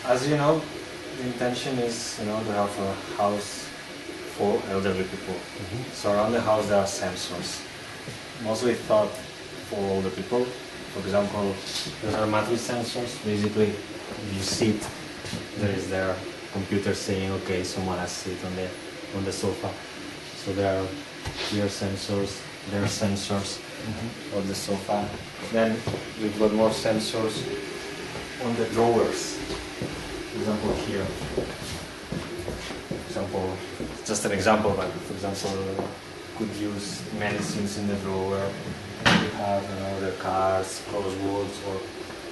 as you know, the intention is, to have a house for elderly people. So around the house there are sensors, mostly thought for older people. For example, those are mattress sensors. Basically, if you sit, there is their computer saying, okay, someone has sit on the sofa. So there are here sensors, there are sensors on the sofa. Then we've got more sensors on the drawers. For example, here. For example, just an example, but for example, could use medicines in the drawer. We have the cards, crosswords, or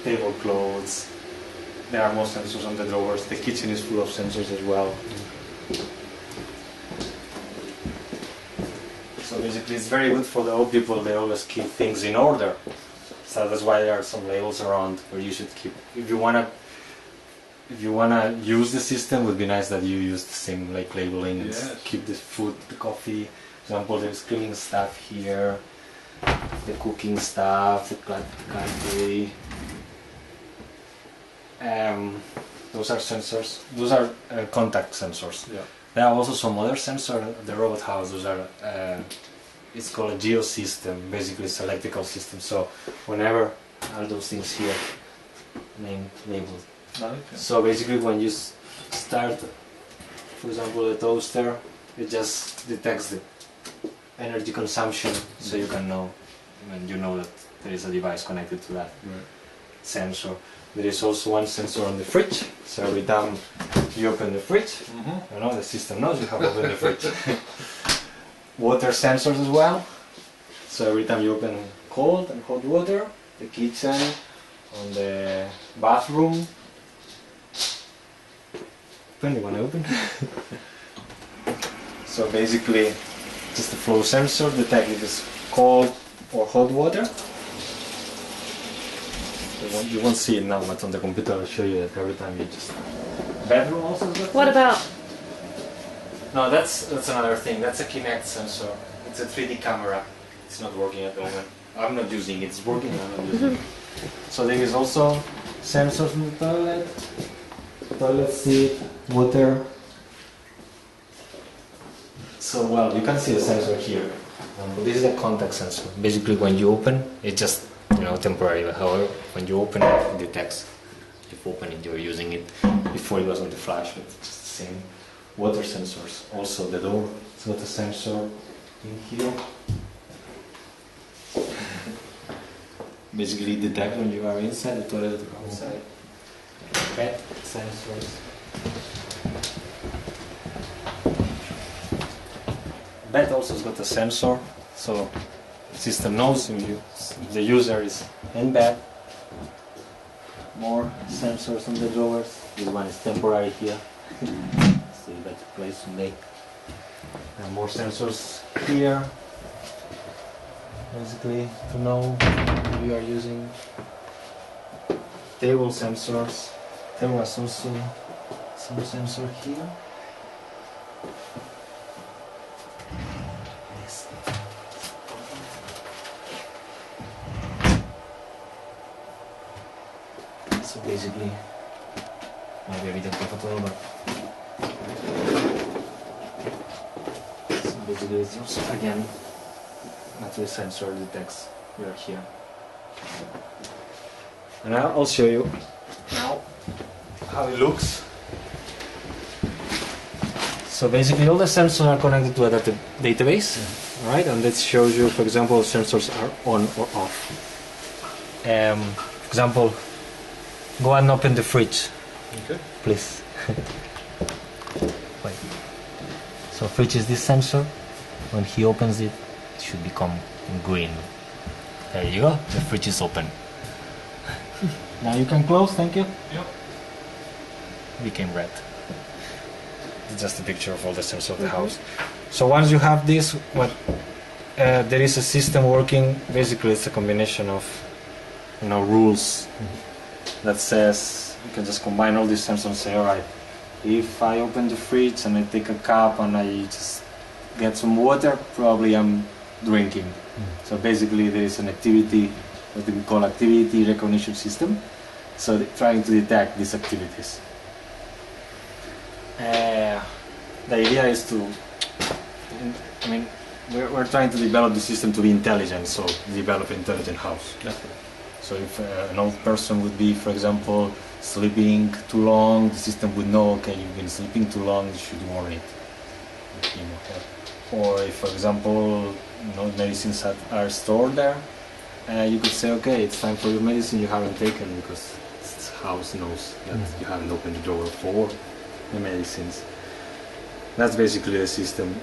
tablecloths. There are more sensors on the drawers. The kitchen is full of sensors as well. So basically, it's very good for the old people. They always keep things in order. So that's why there are some labels around where you should keep. If you wanna use the system, it would be nice that you use the same labeling. Yes. Keep the food, the coffee. For example, there's cleaning stuff here, the cooking stuff, the cutlery. Those are sensors. Those are contact sensors. Yeah. There are also some other sensors at the robot house. Those are it's called a geosystem. Basically, it's an electrical system. So whenever are those things here labeled. Okay. So basically, when you start, for example, the toaster, it just detects the energy consumption, so you can know when you know that there is a device connected to that sensor. There is also one sensor on the fridge, so every time you open the fridge, the system knows you have opened the fridge. Water sensors as well, so every time you open cold and hot water, the kitchen, on the bathroom. When you want to open? So basically, just the flow sensor detects if it's cold or hot water. You won't see it now, but on the computer I'll show you that every time you just... Bedroom also has got... What about... No, that's another thing. That's a Kinect sensor. It's a 3D camera. It's not working at the moment. I'm not using it. It's working, I'm not using it. So there is also sensors in the toilet seat, water. So well, you can see the sensor here. This is a contact sensor. Basically, when you open, it's just temporary. However, when you open it, it detects you've opened it, you're using it. Before it was on the flash, but it's just the same. Water sensors. Also, the door. It's got a sensor in here. Basically, detect when you are inside the toilet or outside. Bed sensors. Bed also has got a sensor, so the system knows if the user is in bed. More sensors on the drawers. This one is temporary here. So you got to place someday. And more sensors here. Basically, to know if you are using table sensors. There was also some sensor here. Yes. So basically, maybe a bit uncomfortable, but so basically it's also again the sensor detects we are here. And I'll show you now how it looks. So basically all the sensors are connected to a database, right? And that shows you, for example, sensors are on or off. For example, go and open the fridge, please. Wait. So fridge is this sensor. When he opens it, it should become green. There you go, the fridge is open. Now you can close, thank you. Yep. Became red. It's just a picture of all the sensors of the house. So once you have this, there is a system working. Basically, it's a combination of rules that says you can just combine all these sensors and say, all right, if I open the fridge and I take a cup and I just get some water, probably I'm drinking. So basically, there is an activity, what we call activity recognition system. So trying to detect these activities. The idea is to, I mean, we're trying to develop the system to be intelligent, so develop an intelligent house. Definitely. So if an old person would be, for example, sleeping too long, the system would know, okay, you've been sleeping too long, you should warn it. You know, or if, for example, medicines are stored there, you could say, okay, it's time for your medicine you haven't taken, because the house knows that you haven't opened the drawer for the medicines. That's basically the system.